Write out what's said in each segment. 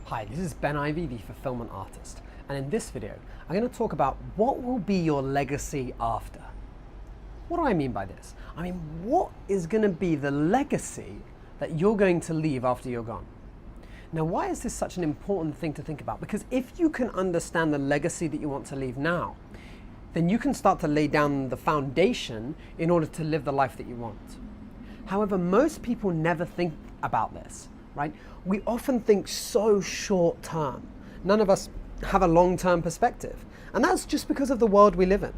Hi, this is Ben Ivy, the fulfillment artist, and in this video I'm going to talk about what will be your legacy after. What do I mean by this? I mean, what is going to be the legacy that you're going to leave after you're gone? Now, why is this such an important thing to think about? Because if you can understand the legacy that you want to leave now, then you can start to lay down the foundation in order to live the life that you want. However, most people never think about this, right? We often think so short term. None of us have a long-term perspective. And that's just because of the world we live in.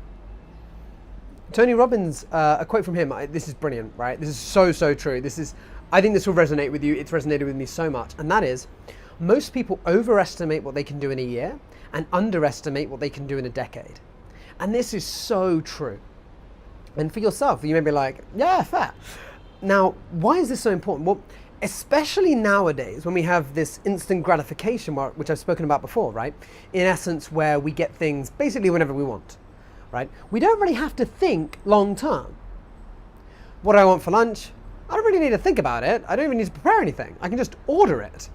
Tony Robbins, a quote from him, this is brilliant, right? This is so true. I think this will resonate with you. It's resonated with me so much. And that is, most people overestimate what they can do in a year and underestimate what they can do in a decade. And this is so true. And for yourself, you may be like, yeah, fair. Now, why is this so important? Well, especially nowadays when we have this instant gratification, which I've spoken about before, right? In essence, where we get things basically whenever we want, right? We don't really have to think long term. What do I want for lunch? I don't really need to think about it. I don't even need to prepare anything. I can just order it. Does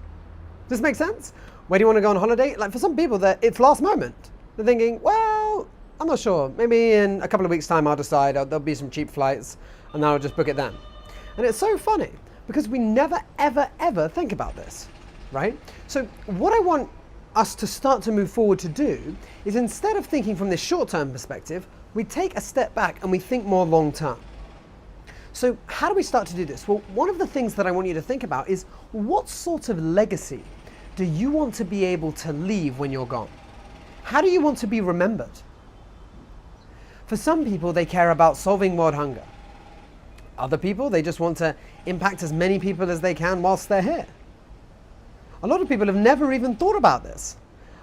this make sense? Where do you want to go on holiday? Like for some people, it's last moment. They're thinking, well, I'm not sure. Maybe in a couple of weeks' time, I'll decide. There'll be some cheap flights and then I'll just book it then. And it's so funny because we never, ever think about this, right? So what I want us to start to move forward to do is, instead of thinking from this short-term perspective, we take a step back and we think more long-term. So how do we start to do this? Well, one of the things that I want you to think about is, what sort of legacy do you want to be able to leave when you're gone? How do you want to be remembered? For some people, they care about solving world hunger. Other people, they just want to impact as many people as they can whilst they're here. A lot of people have never even thought about this.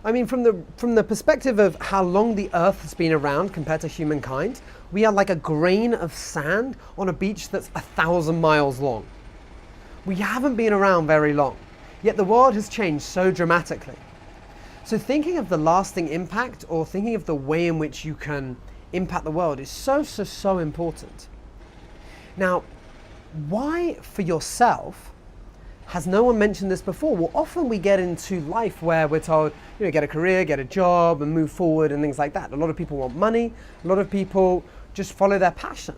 I mean, from the perspective of how long the earth has been around compared to humankind, we are like a grain of sand on a beach that's 1,000 miles long. We haven't been around very long, yet the world has changed so dramatically. So thinking of the lasting impact, or thinking of the way in which you can impact the world, is so important. Now, why for yourself has no one mentioned this before? Well, often we get into life where we're told, get a career, get a job and move forward and things like that. A lot of people want money. A lot of people just follow their passion.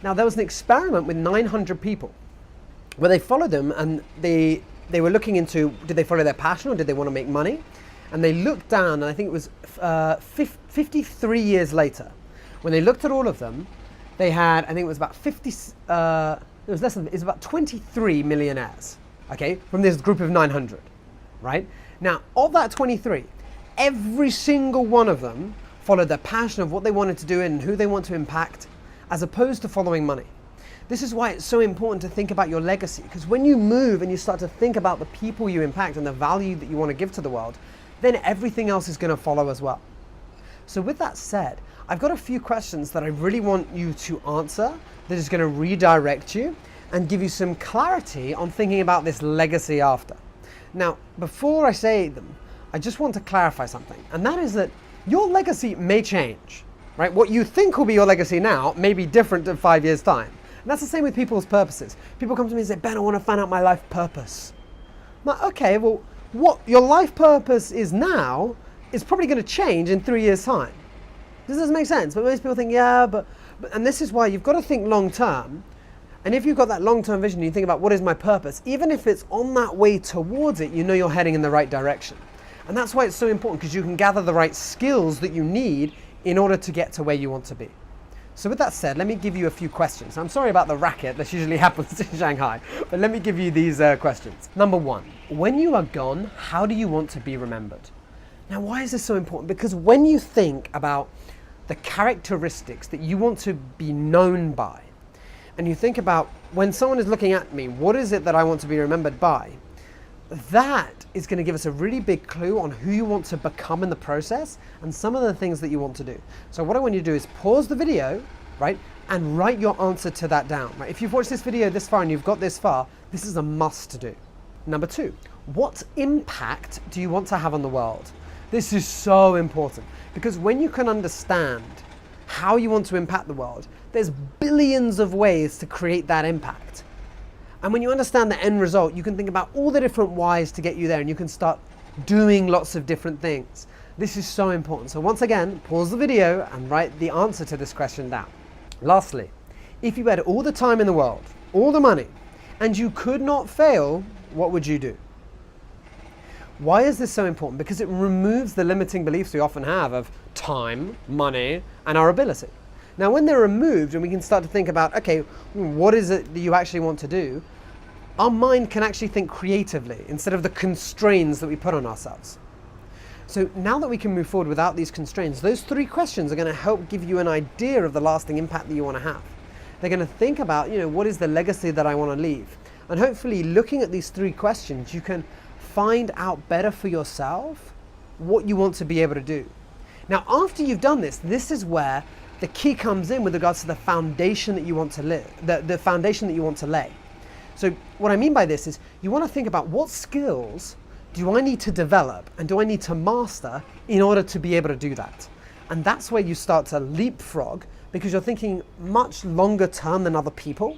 Now, there was an experiment with 900 people where they followed them, and they were looking into, did they follow their passion or did they want to make money? And they looked down, and I think it was 53 years later, when they looked at all of them, they had, I think it was about it was about 23 millionaires, okay, from this group of 900, right? Now, of that 23, every single one of them followed their passion of what they wanted to do and who they want to impact, as opposed to following money. This is why it's so important to think about your legacy, because when you move and you start to think about the people you impact and the value that you want to give to the world, then everything else is going to follow as well. So with that said, I've got a few questions that I really want you to answer that is going to redirect you and give you some clarity on thinking about this legacy after. Now, before I say them, I just want to clarify something, and that is that your legacy may change, right? What you think will be your legacy now may be different in 5 years' time. And that's the same with people's purposes. People come to me and say, Ben, I want to find out my life purpose. I'm like, okay, well, what your life purpose is now is probably going to change in 3 years' time. This doesn't make sense, but most people think, yeah, but and this is why you've got to think long term. And if you've got that long-term vision, you think about, what is my purpose? Even if it's on that way towards it, you know you're heading in the right direction. And that's why it's so important, because you can gather the right skills that you need in order to get to where you want to be. So with that said, let me give you a few questions. I'm sorry about the racket that usually happens in Shanghai, but let me give you these questions. Number one, when you are gone, how do you want to be remembered? Now, why is this so important? Because when you think about the characteristics that you want to be known by, and you think about, when someone is looking at me, what is it that I want to be remembered by? That is going to give us a really big clue on who you want to become in the process and some of the things that you want to do. So what I want you to do is pause the video, right, and write your answer to that down. Right? If you've watched this video this far and you've got this far, this is a must to do. Number two, what impact do you want to have on the world? This is so important, because when you can understand how you want to impact the world, there's billions of ways to create that impact. And when you understand the end result, you can think about all the different whys to get you there, and you can start doing lots of different things. This is so important. So once again, pause the video and write the answer to this question down. Lastly, if you had all the time in the world, all the money, and you could not fail, what would you do? Why is this so important? Because it removes the limiting beliefs we often have of time, money, and our ability. Now, when they're removed and we can start to think about, okay, what is it that you actually want to do? Our mind can actually think creatively instead of the constraints that we put on ourselves. So now that we can move forward without these constraints, those 3 questions are going to help give you an idea of the lasting impact that you want to have. They're going to think about, what is the legacy that I want to leave? And hopefully looking at these 3 questions, you can find out better for yourself what you want to be able to do. Now, after you've done this, this is where the key comes in with regards to the foundation that you want to live, the foundation that you want to lay. So what I mean by this is you want to think about what skills do I need to develop and do I need to master in order to be able to do that? And that's where you start to leapfrog, because you're thinking much longer term than other people.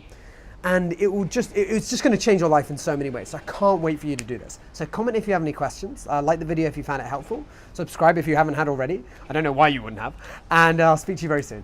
And it's just going to change your life in so many ways. So I can't wait for you to do this. So comment if you have any questions. Like the video if you found it helpful. Subscribe if you haven't had already. I don't know why you wouldn't have. And I'll speak to you very soon.